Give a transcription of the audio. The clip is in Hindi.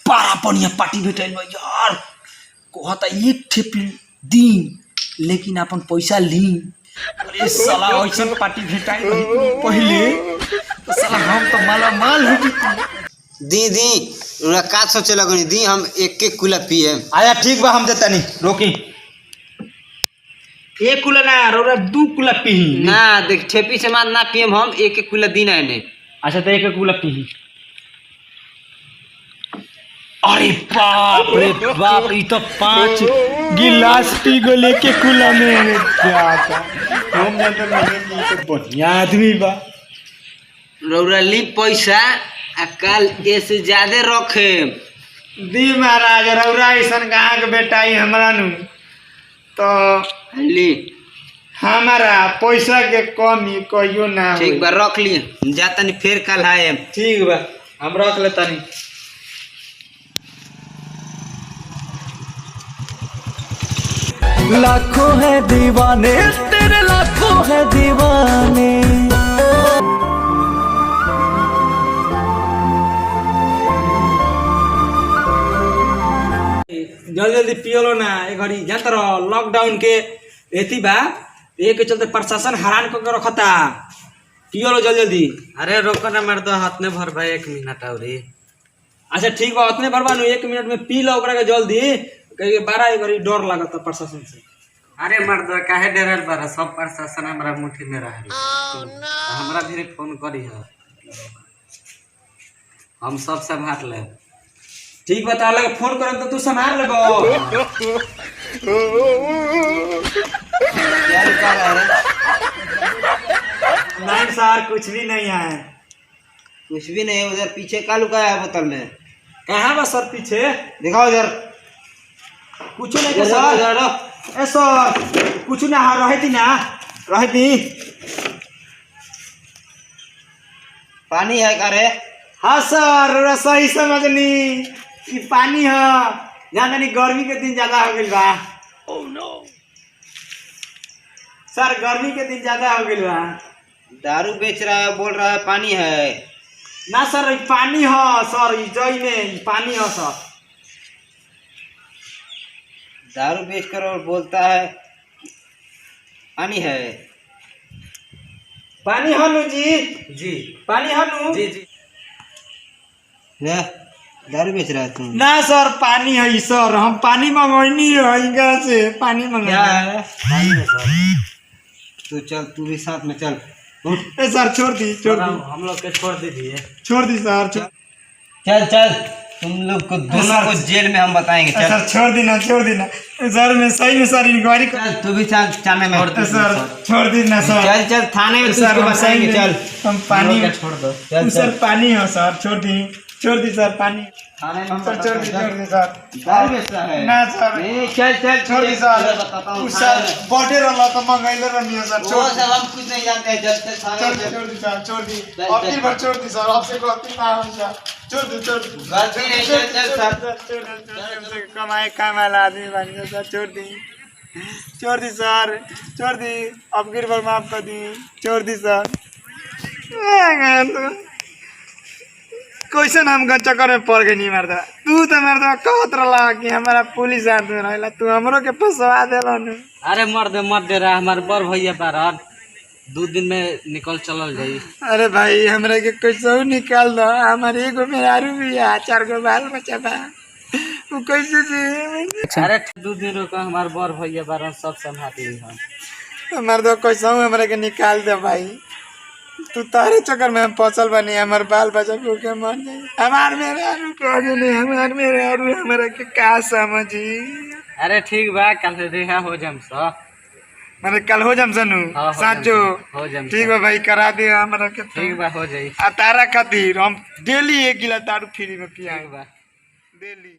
बड़ा बढ़िया पार्टी भेटाइल बा यार। कहता एक ठे दी लेकिन अपन पैसा ली। अरे साला ऐसा पार्टी भेटाइल पहले तो साला हम तो माला माल हो जती। दी का सोचे लगनी दी हम एक एक कुला पिए। आया ठीक बा हम देता नहीं रोकी। एक कुला ना रोरा दू कुला पी ना देख ठेपी से मान ना पिए हम एक एक कुला दिन आए ने। अच्छा तो एक कुला पी। अरे बाप रे बाप ये तो 5 गिलास पी गो लेके कुला में क्या हम तो बढ़िया आदमी बा। रौरा ली पैसा आ कल ऐसे ज्यादा रखे दी महाराज रौरा ऐसा कहाँ के बेटाई हमरा नु तो ली हमारा पैसा के कमी कहियो ना। ठीक बा रख ली जाता नहीं फिर कल आए। ठीक बा हम रख लेता नहीं। लाखों है दीवाने तेरे लाखों है दीवाने। जल्दी जल्दी पियलो ना ए घड़ी जानते रहो लॉकडाउन के एती बा ए के चलते प्रशासन हैरान करके रखता। पियलो जल्दी जल्दी। अरे रोको ना मर दो हाथ में भर भाई 1 मिनट और। अच्छा ठीक बा उतने भरबानु 1 मिनट में पी लो ओकरा के जल्दी कहीं 12 घड़ी डर लागत प्रशासन से। अरे मर दो काहे डरल बारा सब प्रशासन हमरा मुट्ठी में रह हमरा भी फोन करी है हम सब संभाल ले। ठीक बता लगे फोन करम तो तू संभाल लेबो। नहीं सर कुछ भी नहीं है। कुछ भी नहीं उधर पीछे का लुकाया है बोतल में। कहाँ बा सर पीछे दिखाओ उधर। कुछ नहीं के सर। ए सर कुछ ना रहती ना रहती। पानी है का रे। हाँ सर सही समझनी कि पानी है। जाना नहीं गर्मी के दिन ज्यादा हो गई बा। ओह नो सर गर्मी के दिन ज्यादा हो गई बा। दारू बेच रहा है बोल रहा है पानी है। ना सर पानी है सर जई में पानी है सर। दारू बेच कर और बोलता है पानी है। पानी हनु जी जी पानी हनु जी जी दारू बेच रहा है तुम। ना सर पानी है सर हम पानी मंगवानी है से पानी मंगा है पानी है सर। तो चल तू भी साथ में चल। ए सर छोड़ दी हम लोग के छोड़ दीजिए। छोड़ दी सर चल चल तुम लोग को दोनों को जेल में हम बताएंगे। चल सर छोड़ देना सर मैं सही में सर इंक्वायरी चल तू भी चल थाने में सर छोड़ देना सर। चल थाने में सर तुझको बताएंगे। चल हम पानी छोड़ दो चल सर पानी है सर छोड़ दी सर पानी थाने में सर छोड़ दी सर दारू बेच रहा है ना सर नहीं चल छोड़ दी सर उस सर बॉडी रहा तो मंगाइले रहनी है सर। वो सब हम कुछ नहीं जानते हैं। चल थाने में छोड़ दी सर छोड़ दी अब फिर बार छोड़ दी सर आपसे गलती ना हो सर। छोड़ दी गलती नहीं चल सर कमाए वाला आदमी बन गया सर। छोड़ दी सर छोड़ दी अब फिर बार माफ कर दी। छोड़ दी सर कैसे हम चक्कर में पड़ गई नहीं मरदा। तू तो मरदा कहत रहा कि हमारा पुलिस हाथ में रहेला तू हमरो के फंसवा देला न। अरे मत दे रहा हमारे बड़ भैया बारन 2 दिन में निकल चलल जाई। अरे भाई हमरा के कैसे निकाल दो हमारे एगो मेहरारू भी है 4 गो बाल बच्चा बा वो कैसे दे। अरे 2 दिन रुको हमारे बड़ भैया बारन सब संभाल ली हम। मरदा कैसे हमरा के निकाल दे भाई। तू तारे चक्कर में हम फसल बनी हमारे बाल बच्चा को के मर जाए। हमार मेहरारू कहे नहीं हमार मेहरारू हमरा के का समझी। अरे ठीक बा कल रिहा हो जम सा मैंने कल हो जम सनु साचो हो जम ठीक बा भाई करा दे हमरा के। ठीक बा हो जाई। आ तारा खातिर हम डेली 1 गिलास दारू फ्री में पिया बा डेली।